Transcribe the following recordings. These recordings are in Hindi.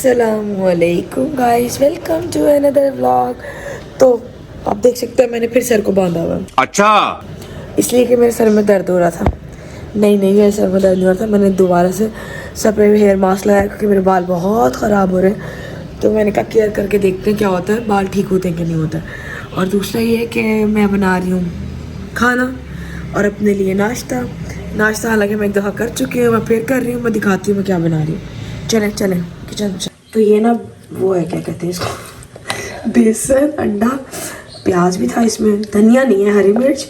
अस्सलामुअलैकुम guys, welcome to another vlog. तो आप देख सकते हैं मैंने फिर सर को बांधा हुआ। अच्छा, इसलिए कि मेरे सर में दर्द हो रहा था। नहीं मेरे सर में दर्द नहीं हो रहा था। मैंने दोबारा से सर पे हेयर मास्क लगाया क्योंकि मेरे बाल बहुत ख़राब हो रहे हैं। तो मैंने कहा केयर करके देखते हैं क्या होता है, बाल ठीक होते हैं कि नहीं होता है। और दूसरा ये कि मैं बना रही हूँ खाना और अपने लिए नाश्ता। हालांकि मैं एक दफ़ा कर चुकी हूँ, मैं फिर कर रही हूँ। मैं दिखाती हूँ मैं क्या बना रही हूँ। चलें किचन। तो ये ना वो है, क्या कहते हैं इसको, बेसन, अंडा, प्याज भी था इसमें, धनिया नहीं है, हरी मिर्च,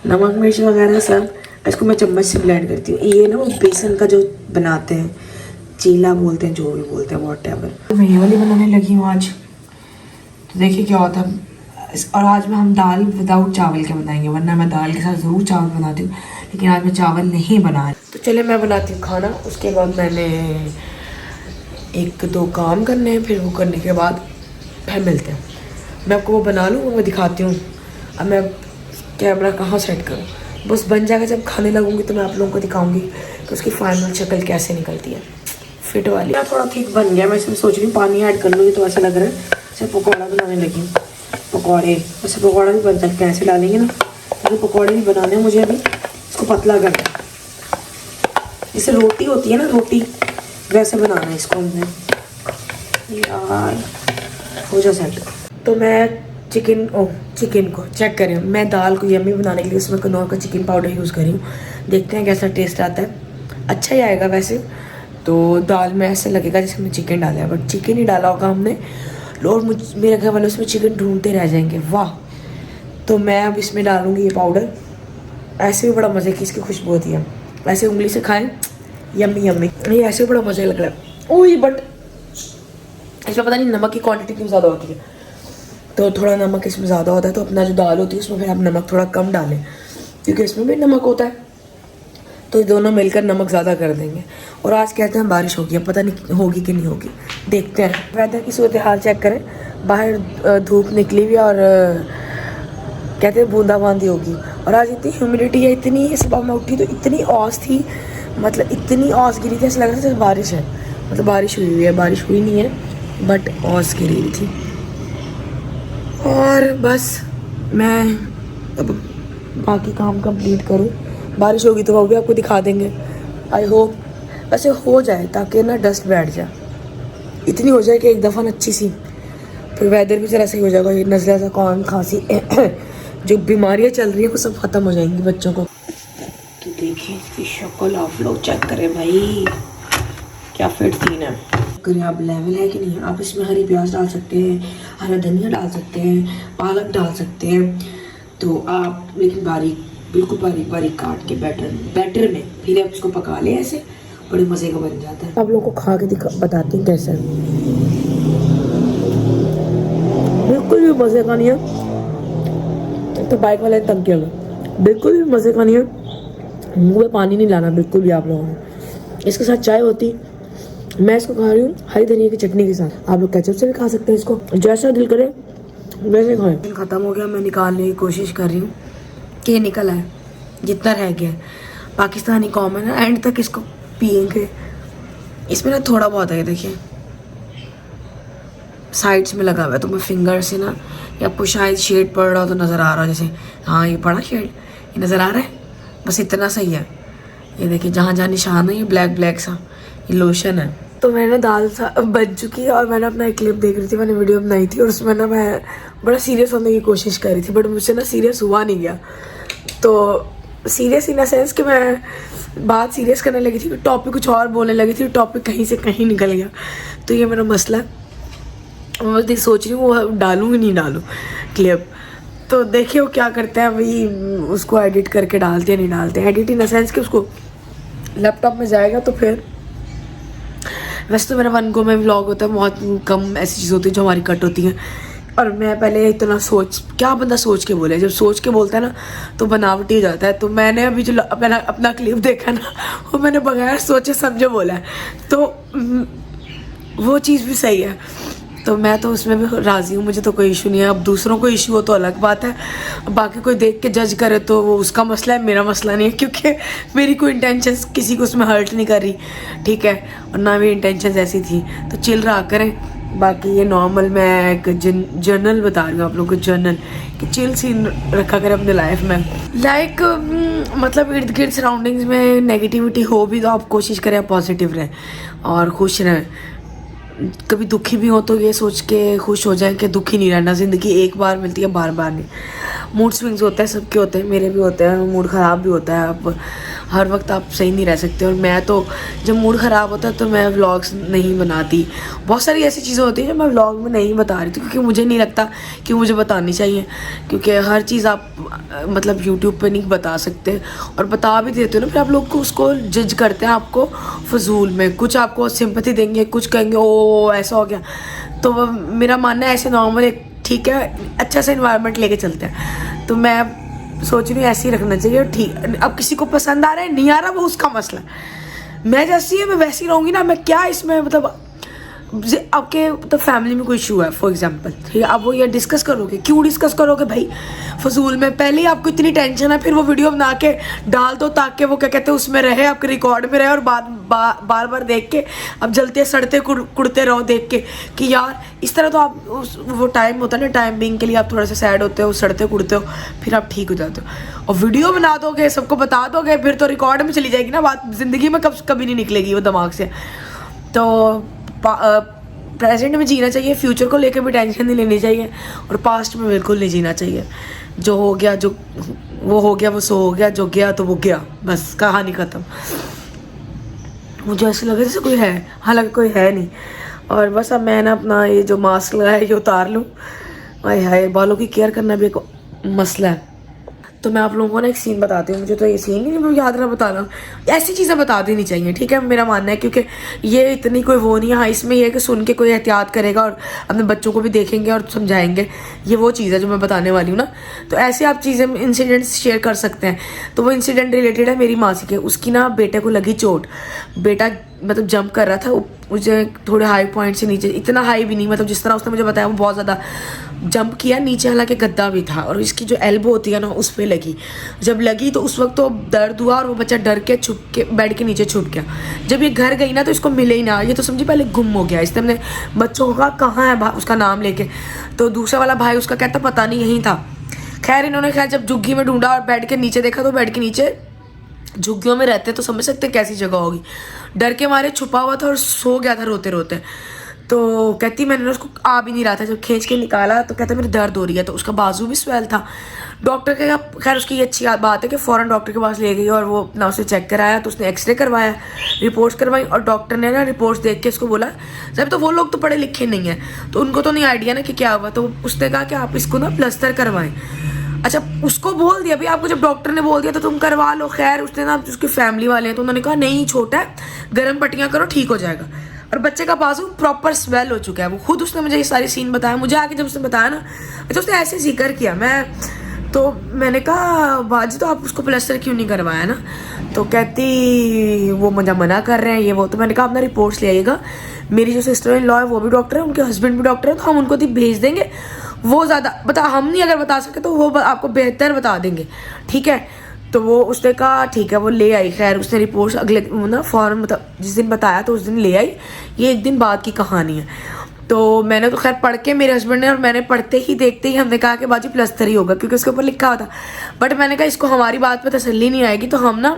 नमक मिर्च वगैरह सब। इसको मैं चम्मच से ब्लेंड करती हूँ। ये ना वो बेसन का जो बनाते हैं, चीला बोलते हैं, जो भी बोलते हैं, व्हाटएवर। मैं ये वाली बनाने लगी हूँ आज। तो देखिए क्या होता है। और आज में हम दाल विदाउट चावल के बनाएंगे, वरना मैं दाल के साथ ज़रूर चावल बनाती हूँ, लेकिन आज मैं चावल नहीं बना रही। तो चले मैं बनाती हूँ खाना। उसके बाद मैंने एक दो काम करने हैं, फिर वो करने के बाद फिर मिलते हैं। मैं आपको वो बना लूँ, वो मैं दिखाती हूँ। अब मैं कैमरा कहाँ सेट करूँ, बस बन जाएगा जब खाने लगूँगी तो मैं आप लोगों को दिखाऊँगी कि उसकी फाइनल शक्ल कैसे निकलती है, फिट वाली। थोड़ा ठीक बन गया। मैं इसमें सोच रही हूँ पानी ऐड कर लूँगी तो ऐसा लग रहा है जैसे पकौड़ा बनाने लगी। पकौड़े वैसे पकौड़ा भी बन सकते हैं, ऐसे डालेंगे ना। तो पकौड़े भी बनाने हैं मुझे। अभी इसको पतला करना है, जैसे रोटी होती है ना, रोटी वैसे बनाना है इसको हमने। यार हो जा सेट। तो मैं चिकन को चेक करें। मैं दाल को यम्मी बनाने के लिए उसमें कनौर का चिकन पाउडर यूज़ करी हूँ। देखते हैं कैसा टेस्ट आता है। अच्छा ही आएगा वैसे तो। दाल में ऐसे लगेगा जैसे हमने चिकन डाला है, बट चिकन ही डाला होगा हमने। और मेरे घर वाले उसमें चिकन ढूंढते रह जाएंगे। वाह। तो मैं अब इसमें डालूँगी ये पाउडर। ऐसे भी बड़ा मज़े की इसकी खुशबू होती है, ऐसे उंगली से खाएं, यम्मी। ये ऐसे बड़ा मज़ा लग रहा है। ओह, बट इसमें पता नहीं नमक की क्वांटिटी क्यों ज़्यादा होती है। तो थोड़ा नमक इसमें ज़्यादा होता है, तो अपना जो दाल होती है उसमें फिर आप नमक थोड़ा कम डालें, क्योंकि इसमें भी नमक होता है। तो दोनों मिलकर नमक ज़्यादा कर देंगे। और आज कहते हैं बारिश होगी, अब पता नहीं होगी कि नहीं होगी, देखते हैं। वेदर की सूरत हाल चेक करें। बाहर धूप निकली हुई और कहते हैं बूंदाबांदी होगी। और आज इतनी ह्यूमिडिटी है, इतनी, सुबह में उठी तो इतनी औस थी, मतलब इतनी औस गिरी थी, ऐसा लग रहा था जैसे बारिश है। मतलब बारिश हुई है, बारिश हुई नहीं है, बट औस गिरी हुई थी। और बस मैं अब बाकी काम कंप्लीट करूँ। बारिश होगी तो वो भी आपको दिखा देंगे, आई होप। वैसे हो जाए ताकि ना डस्ट बैठ जाए, इतनी हो जाए कि एक दफ़ा अच्छी सी, फिर वेदर भी ज़रा सही हो जाएगा। ये नज़ला सा कौन खांसी जो बीमारियाँ चल रही हैं वो सब ख़त्म हो जाएंगी बच्चों को। तो देखिए इसकी शक्ल आप लोग चेक करें भाई, क्या फिट सीन है। करें आप लेवल है कि नहीं। आप इसमें हरी प्याज डाल सकते हैं, हरा धनिया डाल सकते हैं, पालक डाल सकते हैं। तो आप लेकिन बिल्कुल बारीक काट के बैटर में फिर आप इसको पका लें, ऐसे बड़े मज़े का बन जाता है। आप लोगों को खा के बताती हूँ कैसे। बिल्कुल भी मज़े का नहीं है। तो बाइक वाले तक गया, बिल्कुल भी मज़े का नहीं है। मुँह में पानी नहीं लाना बिल्कुल भी आप लोगों ने। इसके साथ चाय होती, मैं इसको खा रही हूँ हरी धनिया की चटनी के साथ। आप लोग केचप से भी खा सकते हैं इसको, जैसा दिल करे वैसे खाएं। ख़त्म हो गया, मैं निकालने की कोशिश कर रही हूँ कि निकल आए जितना रह गया। पाकिस्तानी कौम है ना, एंड तक इसको पियेंगे। इसमें ना थोड़ा बहुत है, देखिए साइड्स में लगा हुआ है, तो मैं फिंगर से ना, या आपको शायद शेड पड़ रहा हो तो नज़र आ रहा है, जैसे हाँ ये पड़ा शेड, ये नज़र आ रहा है, बस इतना सही है। ये देखिए जहाँ जहाँ निशान है, ये ब्लैक सा, ये लोशन है। तो मैंने दाल बन चुकी है और मैंने अपना एक क्लिप देख रही थी, मैंने वीडियो बनाई थी और उसमें ना मैं बड़ा सीरियस होने की कोशिश कर रही थी, बट मुझसे ना सीरियस हुआ नहीं गया। तो सीरियस इन द सेंस कि मैं बात सीरियस करने लगी थी, टॉपिक कुछ और बोलने लगी थी, टॉपिक कहीं से कहीं निकल गया। तो ये मेरा मसला है। मैं बस सोच रही हूँ वो डालूँ कि नहीं डालूँ क्लिप। तो देखिए वो क्या करते हैं, वही उसको एडिट करके डालते हैं नहीं डालते हैं। एडिट इन द सेंस कि उसको लैपटॉप में जाएगा तो फिर, वैसे तो मेरा 1 गो में व्लॉग होता है, बहुत कम ऐसी चीज़ होती है जो हमारी कट होती हैं। और मैं पहले इतना क्या बंदा सोच के बोले, जब सोच के बोलता है ना तो बनावटी हो जाता है। तो मैंने अभी जो अपना क्लिप देखा ना, वो मैंने बगैर सोचे समझे बोला है, तो वो चीज़ भी सही है। तो मैं तो उसमें भी राज़ी हूँ, मुझे तो कोई इशू नहीं है। अब दूसरों को इशू हो तो अलग बात है, अब बाकी कोई देख के जज करे तो वो उसका मसला है, मेरा मसला नहीं है, क्योंकि मेरी कोई इंटेंशंस किसी को उसमें हर्ट नहीं कर रही, ठीक है, और ना मेरी इंटेंशंस ऐसी थी, तो चिल रहा करें। बाकी ये नॉर्मल मैं एक जर्नल बता रही हूँ आप लोगों को, जर्नल कि चिल सीन रखा करें अपने लाइफ में। लाइक मतलब इर्द गिर्द सराउंडिंग्स में नेगेटिविटी हो भी तो आप कोशिश करें आप पॉजिटिव रहें और खुश रहें। कभी दुखी भी हो तो ये सोच के खुश हो जाएं कि दुखी नहीं रहना, ज़िंदगी एक बार मिलती है, बार बार नहीं। मूड स्विंग्स होते हैं, सबके होते हैं, मेरे भी होते हैं, मूड ख़राब भी होता है। अब हर वक्त आप सही नहीं रह सकते, और मैं तो जब मूड ख़राब होता है तो मैं व्लॉग्स नहीं बनाती। बहुत सारी ऐसी चीज़ें होती हैं जो मैं व्लॉग में नहीं बता रही थी, क्योंकि मुझे नहीं लगता कि मुझे बतानी चाहिए, क्योंकि हर चीज़ आप मतलब यूट्यूब पे नहीं बता सकते, और बता भी देते हो ना फिर आप लोग को उसको जज करते हैं आपको फजूल में, कुछ आपको सिंपैथी देंगे, कुछ कहेंगे ओ ऐसा हो गया। तो मेरा मानना है ऐसे नॉर्मल एक ठीक है अच्छा सा इन्वायरमेंट लेके चलते हैं, तो मैं सोच रही हूँ ऐसे ही रखना चाहिए। ठीक, अब किसी को पसंद आ रहा है नहीं आ रहा वो उसका मसला है, मैं जैसी है मैं वैसी रहूँगी ना, मैं क्या इसमें मतलब आपके तो फैमिली में कोई इशू है फॉर एग्जांपल, ठीक है, आप वो ये डिस्कस करोगे, क्यों डिस्कस करोगे भाई फजूल में? पहले ही आपको इतनी टेंशन है, फिर वो वीडियो बना के डाल दो ताकि वो क्या कहते हैं उसमें रहे, आपके रिकॉर्ड में रहे, और बार बार देख के अब जलते सड़ते कुड़ते रहो देख के कि यार इस तरह। तो आप वो टाइम होता है ना, टाइम बिंग के लिए आप थोड़ा सा सैड होते हो, सड़ते कुड़ते हो, फिर आप ठीक हो जाते हो। और वीडियो बना दोगे, सबको बता दोगे, फिर तो रिकॉर्ड में चली जाएगी ना बात, ज़िंदगी में कभी नहीं निकलेगी वो दिमाग से। तो प्रेजेंट में जीना चाहिए, फ्यूचर को लेकर भी टेंशन नहीं लेनी चाहिए, और पास्ट में बिल्कुल नहीं जीना चाहिए। जो हो गया, जो वो हो गया वो सो हो गया, जो गया तो वो गया, बस कहानी ख़त्म। मुझे ऐसा लगा जैसे कोई है, हालांकि कोई है नहीं। और बस अब मैं ना अपना ये जो मास्क लगाया है ये उतार लूँ। हाय हाय, बालों की केयर करना भी एक मसला है। तो मैं आप लोगों को ना एक सीन बताती हूँ, मुझे तो ये सीन ही नहीं याद रहा बताना, ऐसी चीज़ें बता देनी चाहिए, ठीक है, मेरा मानना है, क्योंकि ये इतनी कोई वो नहीं है। हाँ, इसमें यह है कि सुन के कोई एहतियात करेगा और अपने बच्चों को भी देखेंगे और समझाएंगे, ये वो चीज़ है जो मैं बताने वाली हूँ ना। तो ऐसे आप चीज़ें इंसिडेंट्स शेयर कर सकते हैं। तो वो इंसिडेंट रिलेटेड है मेरी मासी के, उसकी ना बेटे को लगी चोट, बेटा मतलब जंप कर रहा था, मुझे थोड़े हाई पॉइंट से नीचे, इतना हाई भी नहीं, मतलब जिस तरह उसने मुझे बताया वो बहुत ज़्यादा जंप किया नीचे, हालांकि गद्दा भी था, और इसकी जो एल्बो होती है ना उस पर लगी। जब लगी तो उस वक्त तो दर्द हुआ, और वो बच्चा डर के छुप के बेड के नीचे छुप गया। जब ये घर गई ना तो इसको मिले ही ना, ये तो समझी पहले गुम हो गया। इसने अपने बच्चों को कहा कहाँ है उसका नाम लेके, तो दूसरा वाला भाई उसका कहता पता नहीं यहीं था। खैर इन्होंने जब झुग्गी में ढूंढा और बेड के नीचे देखा, तो बेड के नीचे झुग्गियों में रहते तो समझ सकते कैसी जगह होगी, डर के मारे छुपा हुआ था और सो गया था रोते रोते। तो कहती मैंने उसको आ भी नहीं रहा था, जब खींच के निकाला तो कहता मेरी दर्द हो रही है, तो उसका बाजू भी स्वेल था। डॉक्टर के खैर उसकी ये अच्छी बात है कि फ़ौरन डॉक्टर के पास ले गई, और वो ना उसे चेक कराया, तो उसने एक्सरे करवाया, रिपोर्ट्स करवाई, और डॉक्टर ने ना रिपोर्ट्स देख के उसको बोला, जब तो वो लोग तो पढ़े लिखे नहीं हैं तो उनको तो नहीं आइडिया ना कि क्या हुआ, तो उसने कहा कि आप इसको ना प्लास्टर करवाएं। अच्छा, उसको बोल दिया भाई, आपको जब डॉक्टर ने बोल दिया तो तुम करवा लो। खैर उसने ना, उसके फैमिली वाले हैं तो उन्होंने कहा नहीं छोटा है, गर्म पट्टियाँ करो ठीक हो जाएगा। और बच्चे का बाजू प्रॉपर स्वेल हो चुका है, वो खुद उसने मुझे ये सारी सीन बताया। मुझे आके जब उसने बताया ना, अच्छा उसने ऐसे जिक्र किया, मैंने कहा बाजी तो आप उसको प्लास्टर क्यों नहीं करवाया ना, तो कहती वो मुझे मना कर रहे हैं ये वो। तो मैंने कहा अपना रिपोर्ट्स ले आइएगा, मेरी जो सिस्टर इन लॉ है वो भी डॉक्टर है, उनके हस्बैंड भी डॉक्टर है, तो हम उनको भेज देंगे, वो ज़्यादा हम नहीं अगर बता सके तो वो आपको बेहतर बता देंगे, ठीक है। तो वो उसने कहा ठीक है, वो ले आई। खैर उसने रिपोर्ट्स अगले ना फ़ौरन मतलब जिस दिन बताया तो उस दिन ले आई, ये एक दिन बाद की कहानी है। तो मैंने तो खैर पढ़ के, मेरे हस्बैंड ने और मैंने पढ़ते ही देखते ही हमने कहा कि बाजी प्लास्टर ही होगा, क्योंकि उसके ऊपर लिखा हुआ था। बट मैंने कहा इसको हमारी बात पे तसल्ली नहीं आएगी, तो हम ना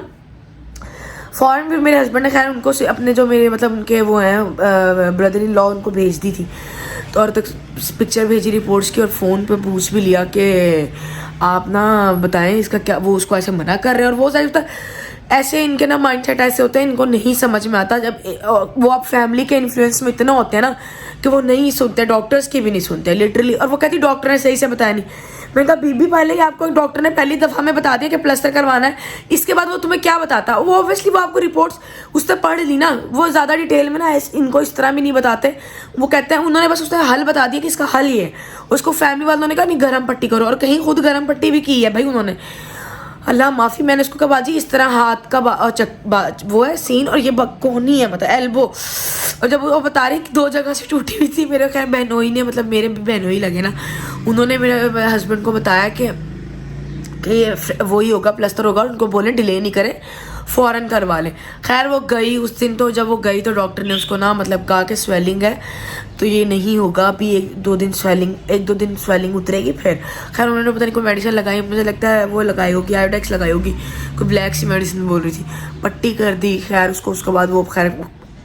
फ़ौरन फिर मेरे हस्बैंड ने खैर उनको अपने जो मेरे मतलब उनके वो हैं ब्रदर इन लॉ, उनको भेज दी थी। तो और तक पिक्चर भेजी रिपोर्ट्स की, और फ़ोन पे पूछ भी लिया कि आप ना बताएं इसका क्या, वो उसको ऐसे मना कर रहे हैं। और वो सारी ऐसे इनके ना माइंडसेट ऐसे होते हैं, इनको नहीं समझ में आता। जब वो आप फैमिली के इन्फ्लुएंस में इतना होते हैं ना कि वो नहीं सुनते, डॉक्टर्स की भी नहीं सुनते लिटरली। और वो कहती डॉक्टर ने सही से बताया नहीं। मैंने कहा बीबी पहले ही आपको एक डॉक्टर ने पहली दफ़ा में बता दिया कि प्लास्टर करवाना है, इसके बाद वो तुम्हें क्या बताता? वो ऑब्वियसली वो आपको रिपोर्ट्स उससे पढ़ ली ना, वो ज़्यादा डिटेल में ना इनको इस तरह भी नहीं बताते। वो कहते हैं उन्होंने बस उसने हल बता दिया कि इसका हल ये है। उसको फैमिली वालों ने कहा नहीं गर्म पट्टी करो, और कहीं खुद गर्म पट्टी भी की है भाई उन्होंने। अल्लाह माफ़ी, मैंने इसको कहा बाजी इस तरह हाथ का वो है सीन और ये कोहनी है मतलब एल्बो। और जब वो बता रही कि 2 जगह से टूटी हुई थी, मेरे खैर बहनोई ने मतलब मेरे भी बहनोई लगे ना, उन्होंने मेरे हस्बैंड को बताया कि वही होगा, प्लस्तर होगा। उनको बोले डिले नहीं करें, फ़ौरन करवा लें। खैर वो गई उस दिन, तो जब वो गई तो डॉक्टर ने उसको ना मतलब कहा कि स्वेलिंग है तो ये नहीं होगा, अभी 1-2 दिन स्वेलिंग उतरेगी फिर। खैर उन्होंने पता नहीं कोई मेडिसिन लगाई, मुझे लगता है वो लगाई होगी, आयोडेक्स लगाई होगी, कोई ब्लैक सी मेडिसिन बोल रही थी, पट्टी कर दी। खैर उसके बाद वो खैर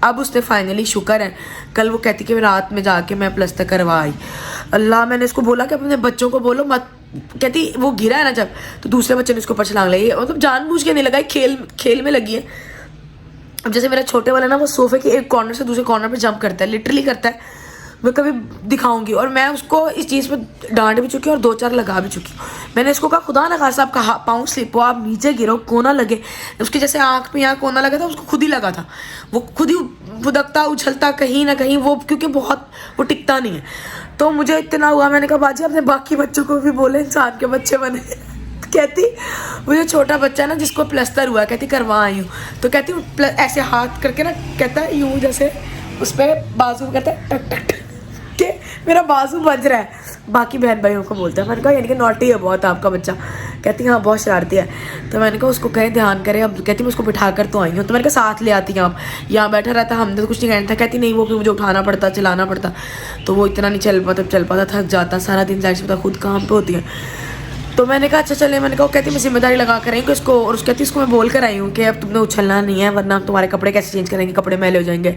अब उसने फाइनली, शुक्र है, कल वो कहती कि मैं रात में जाके मैं प्लस्तर करवा आई। अल्लाह, मैंने इसको बोला कि अपने बच्चों को बोलो मत, कहती वो गिरा है ना जब, तो दूसरे बच्चे ने उसको ऊपर छलांग लगाई, मतलब जानबूझ के नहीं लगाई, खेल में लगी है। अब जैसे मेरा छोटे वाला ना, वो सोफे के एक कॉर्नर से दूसरे कॉर्नर पे जंप करता है, लिटरली करता है। मैं कभी दिखाऊंगी, और मैं उसको इस चीज़ पे डांट भी चुकी हूँ और 2-4 लगा भी चुकी हूँ। मैंने इसको कहा खुदा ना खासा आपका पाँव स्लिप हो, आप नीचे गिरो, कोना लगे। उसकी जैसे आँख पे यहाँ कोना लगा था, उसको खुद ही लगा था, वो खुद ही भुदकता उछलता कहीं ना कहीं वो, क्योंकि बहुत वो टिकता नहीं है। तो मुझे इतना हुआ, मैंने कहा बाजी अपने बाकी बच्चों को भी बोले इंसान के बच्चे बने। कहती वो जो छोटा बच्चा है ना जिसको प्लस्तर हुआ, कहती करवा आई हूँ, तो कहती ऐसे हाथ करके ना कहता है यूँ, जैसे उस पर बाजू कहता है टक टक टक के मेरा बाजू बज रहा है। बाकी बहन भाइयों को बोलता है। मैंने कहा यानी कि नॉटी है बहुत आपका बच्चा। कहती हाँ बहुत शरारती है। तो मैंने कहा उसको कहें ध्यान करें। अब कहती मैं उसको बिठा कर तो आई हूँ, तो मैंने कहा साथ ले आती हैं आप, यहाँ बैठा रहता, हमने तो कुछ नहीं कहना था। कहती नहीं वो फिर मुझे उठाना पड़ता, चलाना पड़ता, तो वो इतना नहीं चल पाता, थक जाता, सारा दिन जाहिर सी पता खुद काम पे होती है। तो मैंने कहा अच्छा चले, मैंने कहा कहती मैं जिम्मेदारी लगा कर आई हूँ इसको, और कहती इसको मैं बोल कर आई हूँ कि अब तुमने उछलना नहीं है वरना तुम्हारे कपड़े कैसे चेंज करेंगे, कपड़े मैले हो जाएंगे।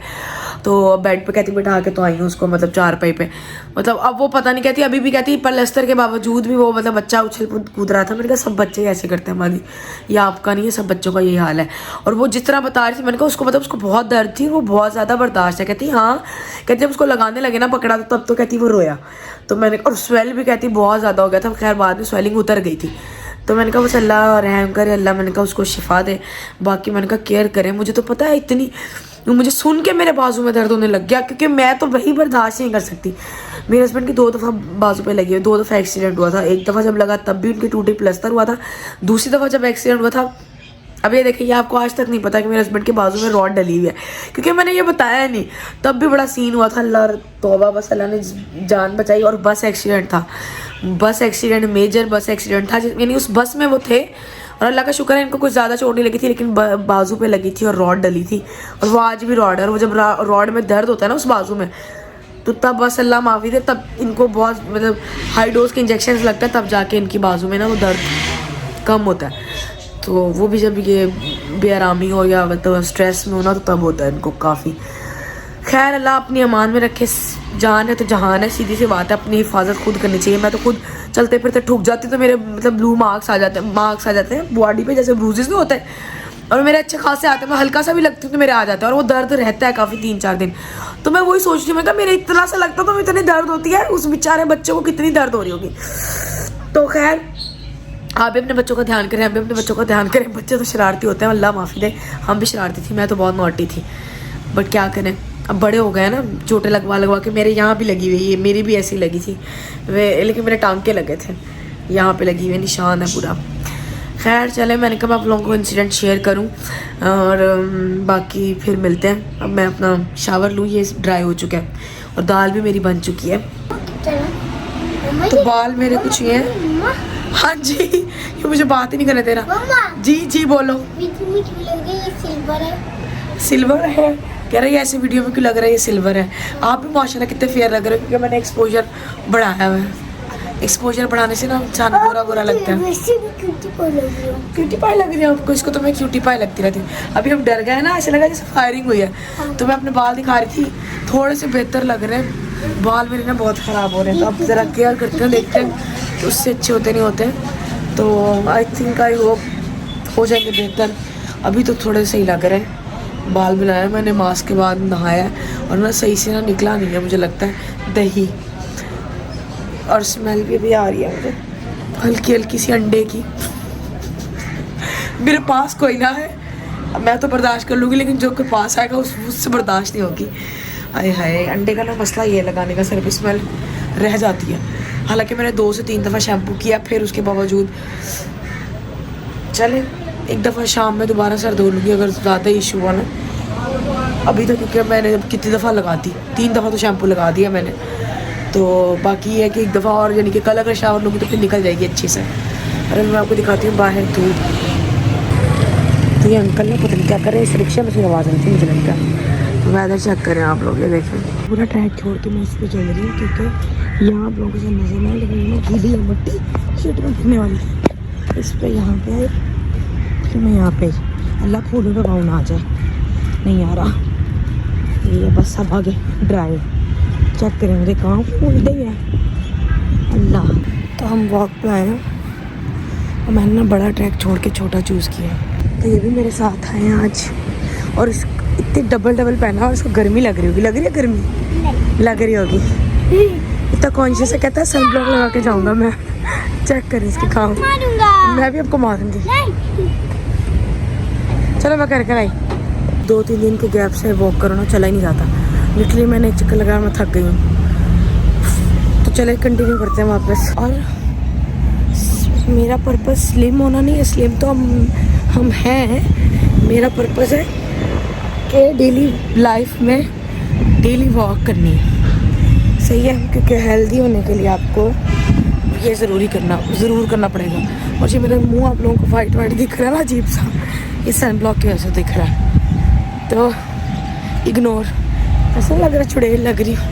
तो बेड पे कहती बिठा के तो आई हूँ उसको, मतलब चारपाई पे। मतलब अब वो पता नहीं, कहती अभी भी कहती प्लस्तर के बावजूद भी वो मतलब बच्चा उछल कूद रहा था। मैंने कहा सब बच्चे ऐसे करते हैं मादी, ये आपका नहीं है, सब बच्चों का यही हाल है। और वो जिस तरह बता रही थी, मैंने कहा उसको मतलब उसको बहुत दर्द थी, वो बहुत ज़्यादा बर्दाश्त है। कहती हाँ, कहती जब उसको लगाने लगे ना पकड़ा तो तब तो कहती वो रोया। तो मैंने, और स्वेल भी कहती बहुत ज़्यादा हो गया था। खैर बाद में स्वेलिंग उतर गई थी। तो मैंने कहा बस अल्लाह रहम करे, अल्लाह मैंने कहा उसको शिफा दे, बाकी मैंने कहा केयर करें। मुझे तो पता है इतनी, मुझे सुन के मेरे बाजू में दर्द होने लग गया, क्योंकि मैं तो वही बर्दाश्त नहीं कर सकती। मेरे हस्बैंड की 2 दफ़ा बाजू पे लगी हुई, 2 दफ़ा एक्सीडेंट हुआ था। एक दफ़ा जब लगा तब भी उनकी टूटी प्लस्तर हुआ था, दूसरी दफ़ा जब एक्सीडेंट हुआ था। अब ये देखिए, आपको आज तक नहीं पता कि मेरे हस्बैंड के बाजू में रॉड डली हुई है, क्योंकि मैंने ये बताया नहीं। तब भी बड़ा सीन हुआ था, अल्लाह तौबा, बस अल्लाह ने जान बचाई। और बस एक्सीडेंट था, बस एक्सीडेंट, मेजर बस एक्सीडेंट था, यानी उस बस में वो थे। और अल्लाह का शुक्र है इनको कुछ ज़्यादा चोट नहीं लगी थी, लेकिन बाजू पे लगी थी और रॉड डली थी। और वो आज भी रॉड है, और वो जब रॉड में दर्द होता है ना उस बाजू में, तो तब बस अल्लाह माफ़ी दे, तब इनको बहुत मतलब हाई डोज के इंजेक्शन लगता है, तब जाके इनकी बाजू में ना वो दर्द कम होता है। तो वो भी जब ये बेआरामी हो या मतलब स्ट्रेस में होना, तो तब होता है इनको काफ़ी। खैर अल्लाह अपनी अमान में रखे, जान है तो जहान है, सीधी सी बात है। अपनी हिफाजत खुद करनी चाहिए। मैं तो खुद चलते फिरते ठुक जाती तो मेरे मतलब ब्लू मार्क्स आ जाते हैं बॉडी पे, जैसे ब्रूजेस नहीं होते, और मेरे अच्छे खासे आते हैं। मैं हल्का सा भी लगती हूँ तो मेरे आ जाता है, और वो दर्द रहता है काफ़ी 3-4 दिन। तो मैं वही सोच रही हूँ, मैं कहा मेरे इतना सा लगता तो इतनी दर्द होती है, उस बेचारे बच्चों को कितनी दर्द हो रही होगी। तो खैर आप भी अपने बच्चों का ध्यान करें, हम भी अपने बच्चों का ध्यान करें। बच्चे तो शरारती होते हैं, अल्लाह माफ़ी दे, हम भी शरारती थी, मैं तो बहुत नॉटी थी, बट क्या करें, अब बड़े हो गए ना, चोटें लगवा के। मेरे यहाँ भी लगी हुई है, मेरी भी ऐसी लगी थी, लेकिन मेरे टांके लगे थे, यहाँ पे लगी हुई निशान है पूरा। खैर चले, मैंने कहा मैं आप लोगों को इंसिडेंट शेयर करूं, और बाकी फिर मिलते हैं। अब मैं अपना शावर लूँ, ये ड्राई हो चुका है, और दाल भी मेरी बन चुकी है। तो बाल मेरे कुछ ये हैं। हाँ जी, ये मुझे बात ही नहीं करने दे रहा। जी जी बोलो। सिल्वर है, कह रही है ऐसे वीडियो में क्यों लग रहा है ये सिल्वर है। आप भी माशाल्लाह कितने फेयर लग रहे हो, क्योंकि मैंने एक्सपोजर बढ़ाया हुआ है। एक्सपोजर बढ़ाने से ना इंसान गोरा गोरा लगता है। क्यूटी पाई लग रही है आपको? इसको तो मैं क्यूटी पाई लगती रहती हूँ। अभी हम डर गए ना, ऐसे लगा जैसे फायरिंग हुई है। तो मैं अपने बाल दिखा रही थी, थोड़े से बेहतर लग रहे हैं बाल मेरे ना, बहुत ख़राब हो रहे हैं। तो अब ज़रा केयर करते हैं, देखते हैं तो उससे अच्छे होते नहीं होते। तो आई थिंक आई होप हो जाएंगे बेहतर। अभी तो थोड़े सही लग रहे हैं। बाल बनाया मैंने, मास्क के बाद नहाया, और ना सही से ना निकला नहीं है मुझे लगता है दही, और स्मेल भी आ रही है मुझे हल्की हल्की सी अंडे की। मेरे पास कोई ना है, मैं तो बर्दाश्त कर लूँगी, लेकिन जो कोई पास आएगा उससे बर्दाश्त नहीं होगी। हाय हाय, अंडे का ना मसला ये लगाने का, सिर्फ स्मेल रह जाती है। हालांकि मैंने 2 से 3 दफ़ा शैम्पू किया, फिर उसके बावजूद चले एक दफ़ा शाम में दोबारा सर धो लूँगी अगर ज़्यादा इशू हुआ ना। अभी तो क्योंकि मैंने कितनी दफ़ा लगाती, 3 दफ़ा तो शैम्पू लगा दिया मैंने, तो बाकी ये है कि एक दफ़ा और, यानी कि कल अगर शावर लूँगी तो फिर निकल जाएगी अच्छे से। अरे मैं आपको दिखाती हूँ बाहर धूप। तो ये अंकल ना पता नहीं क्या कर रहे हैं, इस रिक्शा में से आवाज़ आती है मुझे लगता है। वेदर चेक करें आप लोग, ये देखें पूरा ट्रैक छोड़ के मैं इस पर चल रही हूँ क्योंकि यहाँ आप लोगों को नजर नहीं, लेकिन मैं गीली है मट्टी शीट में गिरने वाली इस पर। यहाँ पे फिर मैं यहाँ पे अल्लाह फूलों पे पाँव ना आ जाए, नहीं आ रहा ये बस सब आगे ड्राइव चेक करेंगे कहाँ फूलते ही है अल्लाह। तो हम वॉक पे आए हैं और मैंने ना बड़ा ट्रैक छोड़ के छोटा चूज़ किया, तो ये भी मेरे साथ आए हैं आज। और इस इतनी डबल पहना और इसको गर्मी लग रही है गर्मी नहीं लग रही होगी, इतना कॉन्शियस है, कहता है सन ब्लॉक लगा के जाऊँगा मैं। चेक करें इसके काम, मैं भी आपको मारूंगी। चलो मैं कर आई 2-3 दिन के गैप से वॉक करो ना, चला ही नहीं जाता लिटरली। मैंने एक चक्कर लगाया, मैं थक गई हूँ। तो चले कंटिन्यू करते हैं वापस। और मेरा पर्पस स्लिम होना नहीं है, स्लिम तो हम हैं, मेरा पर्पस है कि डेली लाइफ में डेली वॉक करनी है, सही है, क्योंकि हेल्दी होने के लिए आपको ये ज़रूर करना पड़ेगा। और ये मेरा मुंह आप लोगों को वाइट दिख रहा है ना अजीब सा, इस सन ब्लॉक की वजह से दिख रहा है, तो इग्नोर। ऐसा लग रहा है चुड़ैल लग रही हूँ।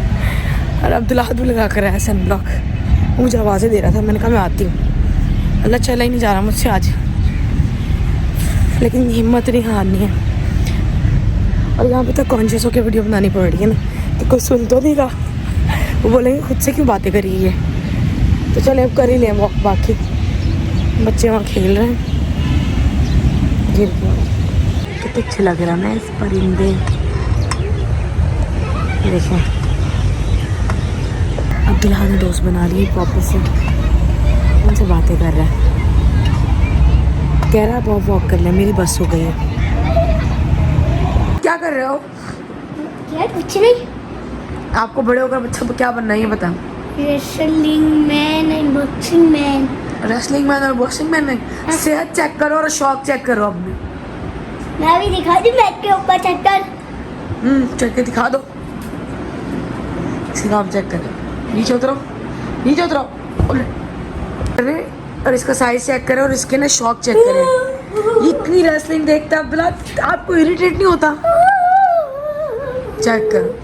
और अब्दुल्ला भी लगा कर आया सन ब्लॉक, मुझे आवाज़ें दे रहा था, मैंने कहा मैं आती हूँ। अल्लाह चला ही नहीं जा रहा मुझसे आज, लेकिन हिम्मत नहीं हारनी है। और यहाँ पे तो कॉन्शियस होकर वीडियो बनानी पड़ रही है ना, तो कोई सुन तो नहीं रहा, वो बोलेंगे खुद से क्यों बातें करी है। तो चले अब कर ही लें वॉक, बाकी बच्चे वहाँ खेल रहे हैं। गिर गया, कितने अच्छे लग रहा है ना इस परिंदे, देखें। अब्दुल्ला ने दोस्त बना लिए वापस से, उनसे बातें कर रहा है, कह रहा है वॉक कर ले, मेरी बस हो गई है। क्या कर रहे हो यार? कुछ नहीं। आपको बड़े होकर बच्चा को क्या बनना है ये बता। Wrestling man and boxing man. Wrestling man और बॉक्सिंग मैन में सेहत चेक करो और शौक चेक करो अपने। मैं भी दिखा दूं मैट के ऊपर चेक कर। चेक के दिखा दो, इसका काम चेक करो। नीचे उतरो अरे, और इसका साइज चेक करो और इसके ना शौक चेक करें। इतनी रेसलिंग देखता है अब्दुल्ला, आपको इरिटेट नहीं होता? चेक करो।